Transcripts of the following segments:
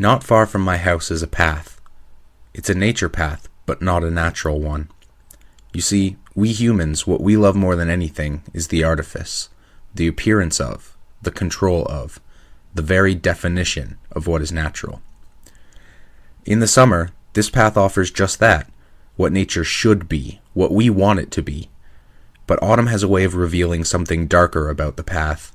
Not far from my house is a path. It's a nature path, but not a natural one. You see, we humans, what we love more than anything is the artifice, the appearance of, the control of, the very definition of what is natural. In the summer, this path offers just that, what nature should be, what we want it to be. But autumn has a way of revealing something darker about the path.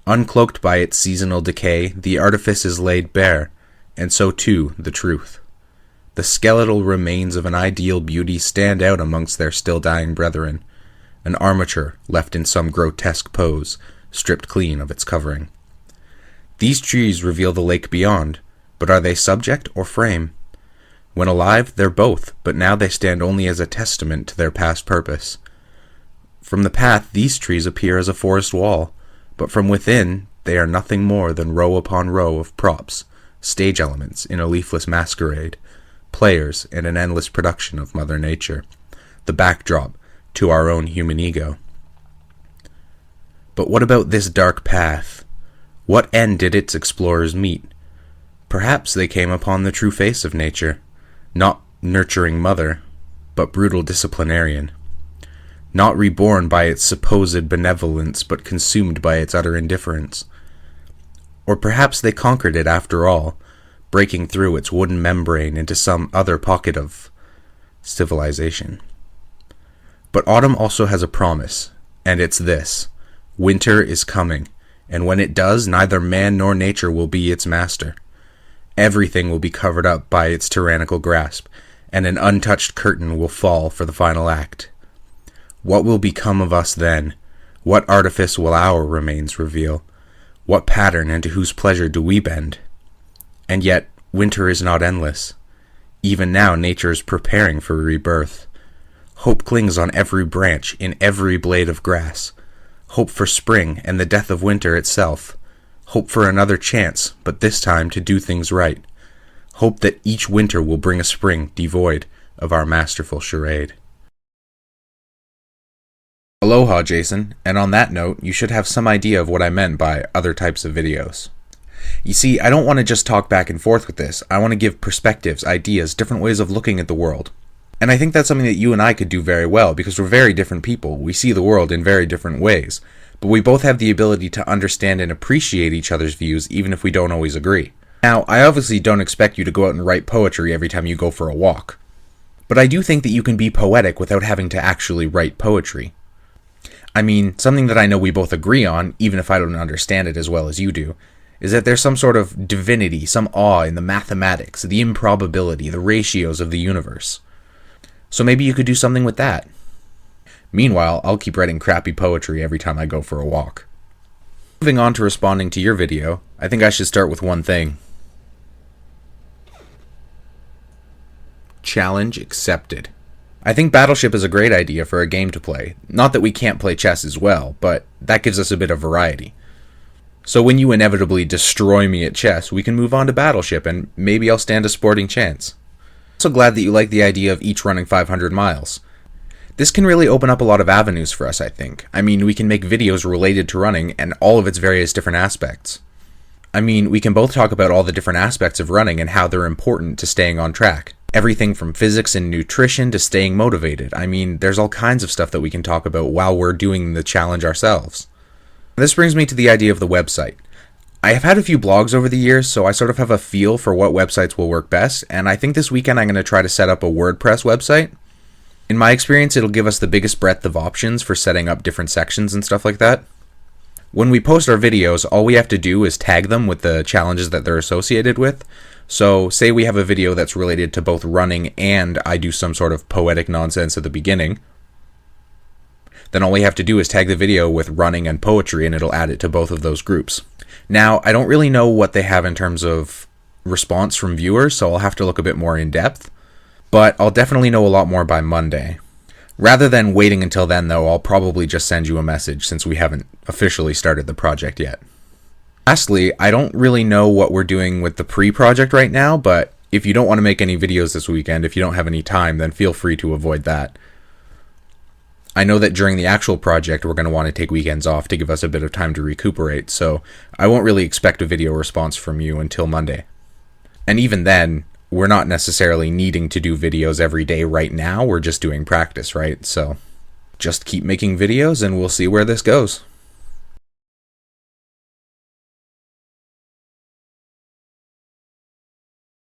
Uncloaked by its seasonal decay, the artifice is laid bare, and so too the truth. The skeletal remains of an ideal beauty stand out amongst their still dying brethren, an armature left in some grotesque pose, stripped clean of its covering. These trees reveal the lake beyond, but are they subject or frame? When alive, they're both, but now they stand only as a testament to their past purpose. From the path, these trees appear as a forest wall, but from within, they are nothing more than row upon row of props, stage elements in a leafless masquerade, players in an endless production of Mother Nature, the backdrop to our own human ego. But what about this dark path? What end did its explorers meet? Perhaps they came upon the true face of nature, not nurturing mother, but brutal disciplinarian. Not reborn by its supposed benevolence, but consumed by its utter indifference. Or perhaps they conquered it after all, breaking through its wooden membrane into some other pocket of civilization. But autumn also has a promise, and it's this: winter is coming, and when it does, neither man nor nature will be its master. Everything will be covered up by its tyrannical grasp, and an untouched curtain will fall for the final act. What will become of us then? What artifice will our remains reveal? What pattern and to whose pleasure do we bend? And yet, winter is not endless. Even now, nature is preparing for rebirth. Hope clings on every branch, in every blade of grass. Hope for spring and the death of winter itself. Hope for another chance, but this time to do things right. Hope that each winter will bring a spring devoid of our masterful charade. Aloha, Jason, and on that note, you should have some idea of what I meant by other types of videos. You see, I don't want to just talk back and forth with this. I want to give perspectives, ideas, different ways of looking at the world. And I think that's something that you and I could do very well, because we're very different people. We see the world in very different ways. But we both have the ability to understand and appreciate each other's views, even if we don't always agree. Now, I obviously don't expect you to go out and write poetry every time you go for a walk. But I do think that you can be poetic without having to actually write poetry. I mean, something that I know we both agree on, even if I don't understand it as well as you do, is that there's some sort of divinity, some awe in the mathematics, the improbability, the ratios of the universe. So maybe you could do something with that. Meanwhile, I'll keep writing crappy poetry every time I go for a walk. Moving on to responding to your video, I think I should start with one thing. Challenge accepted. I think Battleship is a great idea for a game to play. Not that we can't play chess as well, but that gives us a bit of variety. So when you inevitably destroy me at chess, we can move on to Battleship, and maybe I'll stand a sporting chance. I'm also glad that you like the idea of each running 500 miles. This can really open up a lot of avenues for us, I think. I mean, we can make videos related to running and all of its various different aspects. I mean, we can both talk about all the different aspects of running and how they're important to staying on track. Everything from physics and nutrition to staying motivated. I mean, there's all kinds of stuff that we can talk about while we're doing the challenge ourselves. This brings me to the idea of the website. I have had a few blogs over the years, so I sort of have a feel for what websites will work best, and I think this weekend I'm going to try to set up a WordPress website. In my experience, it'll give us the biggest breadth of options for setting up different sections and stuff like that. When we post our videos, all we have to do is tag them with the challenges that they're associated with. So say we have a video that's related to both running and I do some sort of poetic nonsense at the beginning. Then all we have to do is tag the video with running and poetry and it'll add it to both of those groups. Now, I don't really know what they have in terms of response from viewers, so I'll have to look a bit more in depth. But I'll definitely know a lot more by Monday. Rather than waiting until then, though, I'll probably just send you a message since we haven't officially started the project yet. Lastly, I don't really know what we're doing with the pre-project right now, but if you don't want to make any videos this weekend, if you don't have any time, then feel free to avoid that. I know that during the actual project, we're going to want to take weekends off to give us a bit of time to recuperate, so I won't really expect a video response from you until Monday. And even then, we're not necessarily needing to do videos every day right now. We're just doing practice, right? So just keep making videos and we'll see where this goes.